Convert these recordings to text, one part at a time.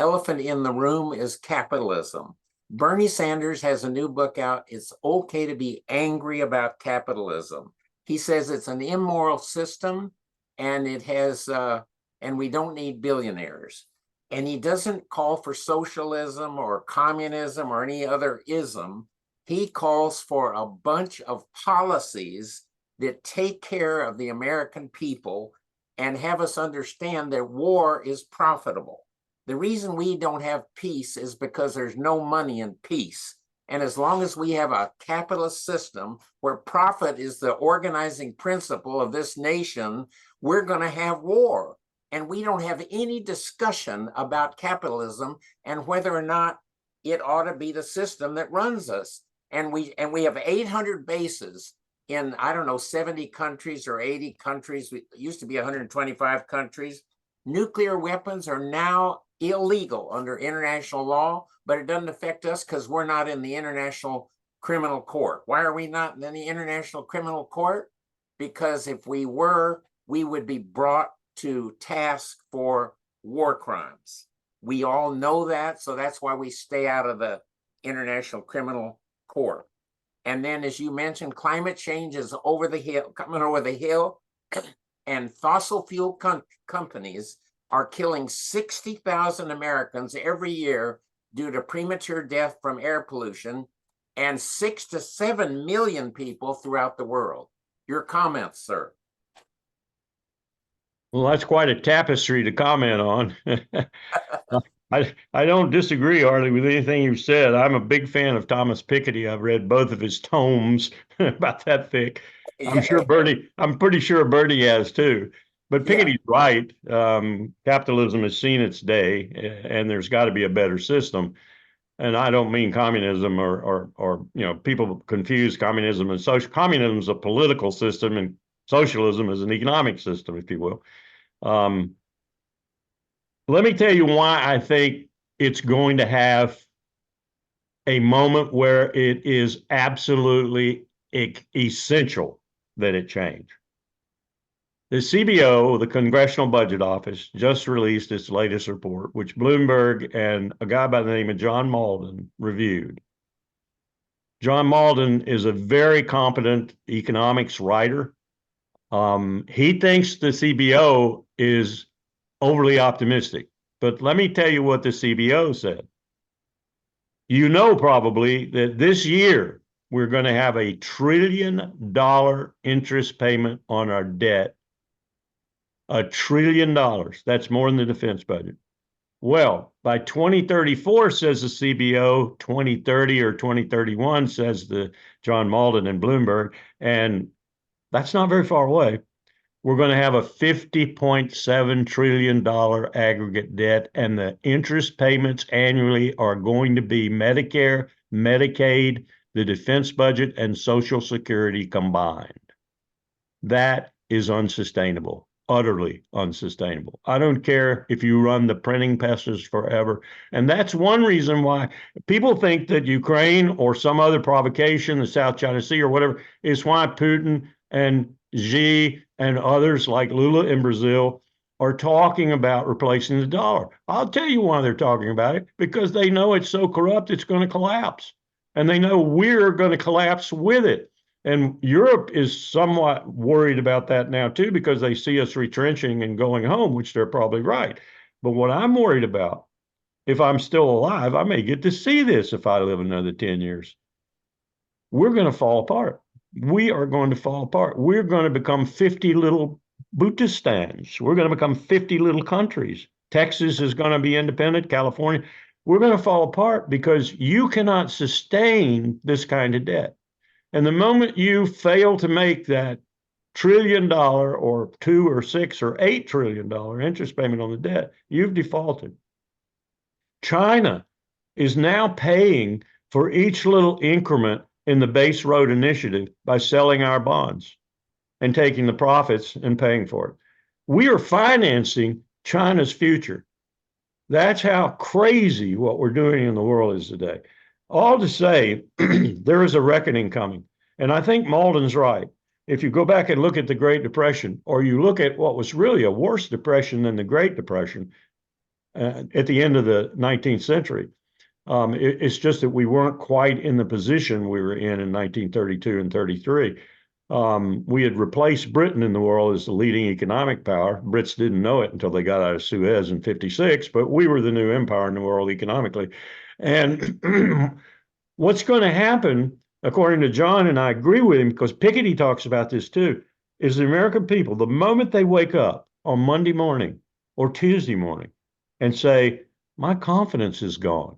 elephant in the room is capitalism. Bernie Sanders has a new book out. It's okay to be angry about capitalism. He says it's an immoral system and it has, and we don't need billionaires. And he doesn't call for socialism or communism or any other ism. He calls for a bunch of policies that take care of the American people and have us understand that war is profitable. The reason we don't have peace is because there's no money in peace. And as long as we have a capitalist system where profit is the organizing principle of this nation, we're going to have war. And we don't have any discussion about capitalism and whether or not it ought to be the system that runs us. And we have 800 bases in, I don't know, 70 countries or 80 countries. It used to be 125 countries. Nuclear weapons are now illegal under international law, but it doesn't affect us because we're not in the International Criminal Court. Why are we not in the International Criminal Court? Because if we were, we would be brought to task for war crimes. We all know that, so that's why we stay out of the International Criminal Court. And then, as you mentioned, climate change is over the hill, coming over the hill, and fossil fuel companies are killing 60,000 Americans every year due to premature death from air pollution, and 6 to 7 million people throughout the world. Your comments, sir? Well, that's quite a tapestry to comment on. I don't disagree hardly with anything you've said. I'm a big fan of Thomas Piketty. I've read both of his tomes, about that thick. I'm pretty sure Bernie has too. But Piketty's right. Capitalism has seen its day, and there's got to be a better system. And I don't mean communism or people confuse communism and social. Communism is a political system, and socialism is an economic system, if you will. Let me tell you why I think it's going to have a moment where it is absolutely essential that it change. The CBO, the Congressional Budget Office, just released its latest report, which Bloomberg and a guy by the name of John Malden reviewed. John Malden is a very competent economics writer. He thinks the CBO is overly optimistic. But let me tell you what the CBO said. You know probably that this year we're going to have $1 trillion interest payment on our debt. $1 trillion. That's more than the defense budget. Well, by 2034, says the CBO, 2030 or 2031, says the John Malden and Bloomberg, and that's not very far away. We're going to have a $50.7 trillion aggregate debt, and the interest payments annually are going to be Medicare, Medicaid, the defense budget, and Social Security combined. That is unsustainable, utterly unsustainable. I don't care if you run the printing presses forever. And that's one reason why people think that Ukraine or some other provocation, the South China Sea or whatever, is why Putin and Xi and others like Lula in Brazil are talking about replacing the dollar. I'll tell you why they're talking about it, because they know it's so corrupt it's going to collapse. And they know we're going to collapse with it. And Europe is somewhat worried about that now too, because they see us retrenching and going home, which they're probably right. But what I'm worried about, if I'm still alive, I may get to see this if I live another 10 years. We're going to fall apart. We are going to fall apart. We're going to become 50 little Bhutistans. We're going to become 50 little countries. Texas is going to be independent, California. We're going to fall apart because you cannot sustain this kind of debt. And the moment you fail to make that $1 trillion or $2 or $6 or $8 trillion interest payment on the debt, you've defaulted. China is now paying for each little increment in the base road initiative by selling our bonds and taking the profits and paying for it. We are financing China's future. That's how crazy what we're doing in the world is today. All to say, there is a reckoning coming. And I think Malden's right. If you go back and look at the Great Depression, or you look at what was really a worse depression than the Great Depression, at the end of the 19th century. It's just that we weren't quite in the position we were in 1932 and 33. We had replaced Britain in the world as the leading economic power. Brits didn't know it until they got out of Suez in 56, but we were the new empire in the world economically. And what's going to happen, according to John, and I agree with him because Piketty talks about this too, is the American people, the moment they wake up on Monday morning or Tuesday morning and say, my confidence is gone,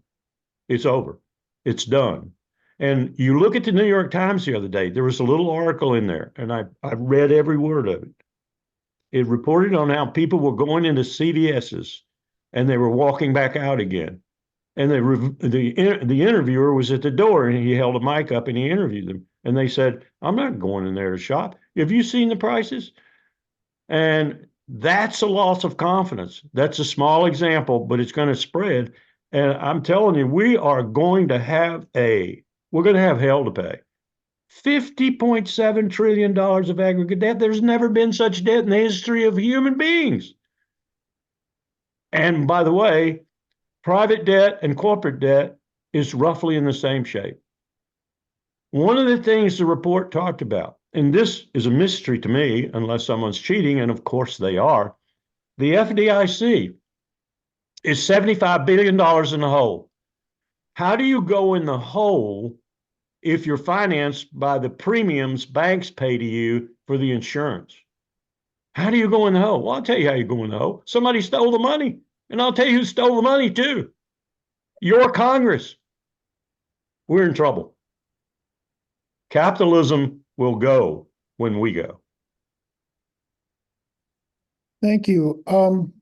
it's over, it's done. And you look at the New York Times the other day, there was a little article in there, and I read every word of it. It reported on how people were going into CVS's and they were walking back out again. And the interviewer was at the door and he held a mic up and he interviewed them. And they said, I'm not going in there to shop. Have you seen the prices? And that's a loss of confidence. That's a small example, but it's going to spread. And I'm telling you, we're going to have hell to pay. $50.7 trillion of aggregate debt. There's never been such debt in the history of human beings. And by the way, private debt and corporate debt is roughly in the same shape. One of the things the report talked about, and this is a mystery to me, unless someone's cheating, and of course they are, the FDIC is $75 billion in the hole. How do you go in the hole if you're financed by the premiums banks pay to you for the insurance? How do you go in the hole? Well, I'll tell you how you go in the hole. Somebody stole the money. And I'll tell you who stole the money too. Your Congress. We're in trouble. Capitalism will go when we go. Thank you.